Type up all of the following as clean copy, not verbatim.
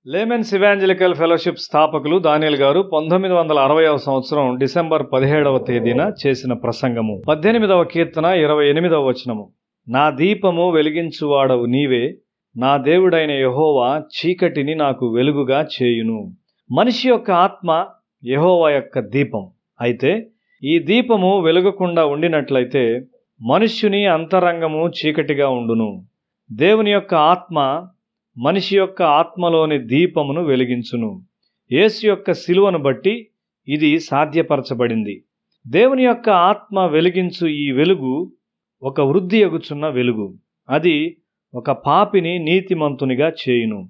Laymen's evangelical fellowship స్థాపకులు దానియేల్ గారు 1960వ సంవత్సరం డిసెంబర్ 17వ తేదీన చేసిన ప్రసంగము 18వ కీర్తన 28వ వచనము. నా దీపము వెలిగించువాడవు నీవే, నా దేవుడైన యెహోవా చీకటిని నాకు వెలుగుగా చేయును. మనిషి యొక్క ఆత్మ యెహోవా యొక్క దీపం. అయితే ఈ దీపము వెలుగకుండా ఉండినట్లయితే మనుష్యుని అంతరంగము చీకటిగా ఉండును. దేవుని యొక్క ఆత్మ మనిషి యొక్క ఆత్మలోని దీపమును వెలిగించును. యేసు యొక్క శిలువను బట్టి ఇది సాధ్యపరచబడింది. దేవుని యొక్క ఆత్మ వెలిగించు ఈ వెలుగు ఒక వృద్ధి ఎగుచున్న వెలుగు. అది ఒక పాపిని నీతిమంతునిగా చేయును.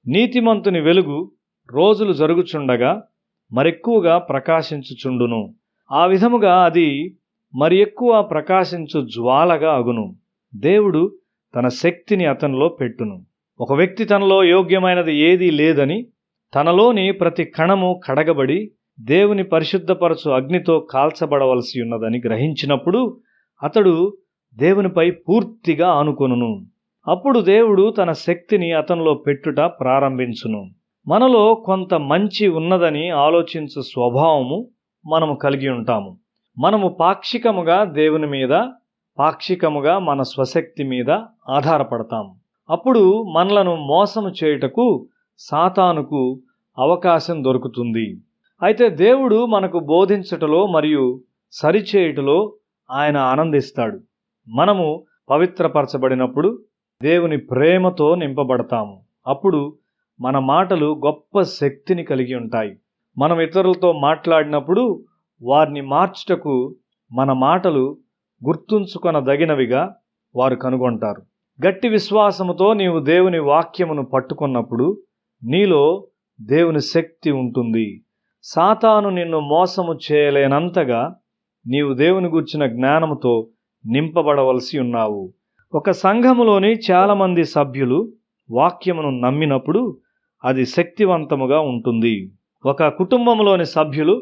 నీతిమంతుని వెలుగు రోజులు జరుగుచుండగా మరెక్కువగా ప్రకాశించుచుండును. ఆ విధముగా అది మరి ఎక్కువ ప్రకాశించు జ్వాలగా అగును. దేవుడు తన శక్తిని అతనిలో పెట్టును. ఒక వ్యక్తి తనలో యోగ్యమైనది ఏదీ లేదని, తనలోని ప్రతి కణము కడగబడి దేవుని పరిశుద్ధపరచు అగ్నితో కాల్చబడవలసి ఉన్నదని గ్రహించినప్పుడు అతడు దేవునిపై పూర్తిగా ఆనుకొనును. అప్పుడు దేవుడు తన శక్తిని అతనిలో పెట్టుట ప్రారంభించును. మనలో కొంత మంచి ఉన్నదని ఆలోచించు స్వభావము మనము కలిగి ఉంటాము. మనము పాక్షికముగా దేవుని మీద, పాక్షికముగా మన స్వశక్తి మీద ఆధారపడతాము. అప్పుడు మనలను మోసము చేయుటకు సాతానుకు అవకాశం దొరుకుతుంది. అయితే దేవుడు మనకు బోధించుటలో మరియు సరిచేయుటలో ఆయన ఆనందిస్తాడు. మనము పవిత్రపరచబడినప్పుడు దేవుని ప్రేమతో నింపబడతాము. అప్పుడు మన మాటలు గొప్ప శక్తిని కలిగి ఉంటాయి. మనం ఇతరులతో మాట్లాడినప్పుడు వారిని మార్చుటకు మన మాటలు గుర్తుంచుకొనదగినవిగా వారు కనుగొంటారు. గట్టి విశ్వాసముతో నీవు దేవుని వాక్యమును పట్టుకున్నప్పుడు నీలో దేవుని శక్తి ఉంటుంది. సాతాను నిన్ను మోసము చేయలేనంతగా నీవు దేవుని గూర్చిన జ్ఞానముతో నింపబడవలసి ఉన్నావు. ఒక సంఘములోని చాలామంది సభ్యులు వాక్యమును నమ్మినప్పుడు అది శక్తివంతముగా ఉంటుంది. ఒక కుటుంబంలోని సభ్యులు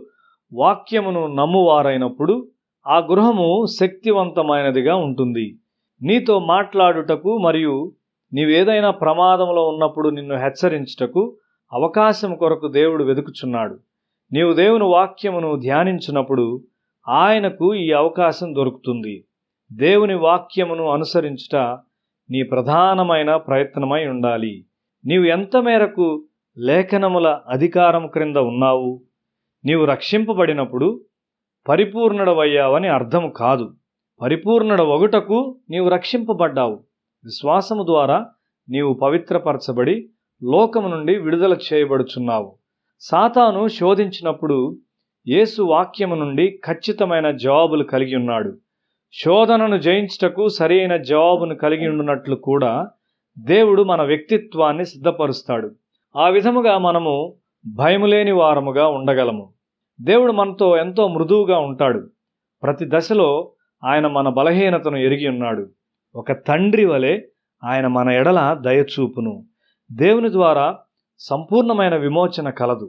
వాక్యమును నమ్మువారైనప్పుడు ఆ గృహము శక్తివంతమైనదిగా ఉంటుంది. నీతో మాట్లాడుటకు మరియు నీవేదైనా ప్రమాదంలో ఉన్నప్పుడు నిన్ను హెచ్చరించుటకు అవకాశం కొరకు దేవుడు వెదుకుచున్నాడు. నీవు దేవుని వాక్యమును ధ్యానించినప్పుడు ఆయనకు ఈ అవకాశం దొరుకుతుంది. దేవుని వాక్యమును అనుసరించుట నీ ప్రధానమైన ప్రయత్నమై ఉండాలి. నీవు ఎంత మేరకు లేఖనముల అధికారం క్రింద ఉన్నావు? నీవు రక్షింపబడినప్పుడు పరిపూర్ణుడవయ్యావని అర్థము కాదు. పరిపూర్ణుడ ఒగుటకు నీవు రక్షింపబడ్డావు. విశ్వాసము ద్వారా నీవు పవిత్రపరచబడి లోకము నుండి విడుదల చేయబడుచున్నావు. సాతాను శోధించినప్పుడు యేసు వాక్యము నుండి ఖచ్చితమైన జవాబులు కలిగి ఉన్నాడు. శోధనను జయించుటకు సరైన జవాబును కలిగి ఉండునట్లు కూడా దేవుడు మన వ్యక్తిత్వాన్ని సిద్ధపరుస్తాడు. ఆ విధముగా మనము భయములేని వారముగా ఉండగలము. దేవుడు మనతో ఎంతో మృదువుగా ఉంటాడు. ప్రతి దశలో ఆయన మన బలహీనతను ఎరిగి ఉన్నాడు. ఒక తండ్రి వలె ఆయన మన ఎడల దయచూపును. దేవుని ద్వారా సంపూర్ణమైన విమోచన కలదు.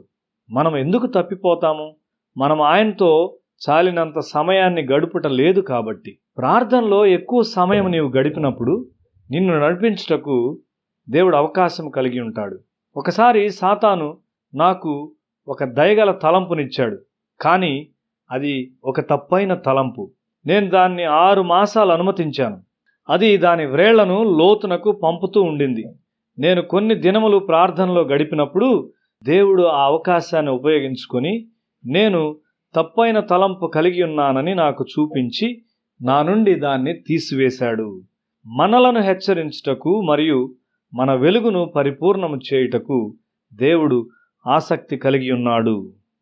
మనం ఎందుకు తప్పిపోతాము? మనం ఆయనతో చాలినంత సమయాన్ని గడుపుట లేదు కాబట్టి. ప్రార్థనలో ఎక్కువ సమయం నీవు గడిపినప్పుడు నిన్ను నడిపించుటకు దేవుడు అవకాశం కలిగి ఉంటాడు. ఒకసారి సాతాను నాకు ఒక దయగల తలంపునిచ్చాడు. కానీ అది ఒక తప్పైన తలంపు. నేను దాన్ని 6 మాసాలు అనుమతించాను. అది దాని వ్రేళ్లను లోతునకు పంపుతూ ఉండింది. నేను కొన్ని దినములు ప్రార్థనలో గడిపినప్పుడు దేవుడు ఆ అవకాశాన్ని ఉపయోగించుకొని నేను తప్పైన తలంపు కలిగి ఉన్నానని నాకు చూపించి నా నుండి దాన్ని తీసివేశాడు. మనలను హెచ్చరించుటకు మరియు మన వెలుగును పరిపూర్ణము చేయుటకు దేవుడు ఆసక్తి కలిగి ఉన్నాడు.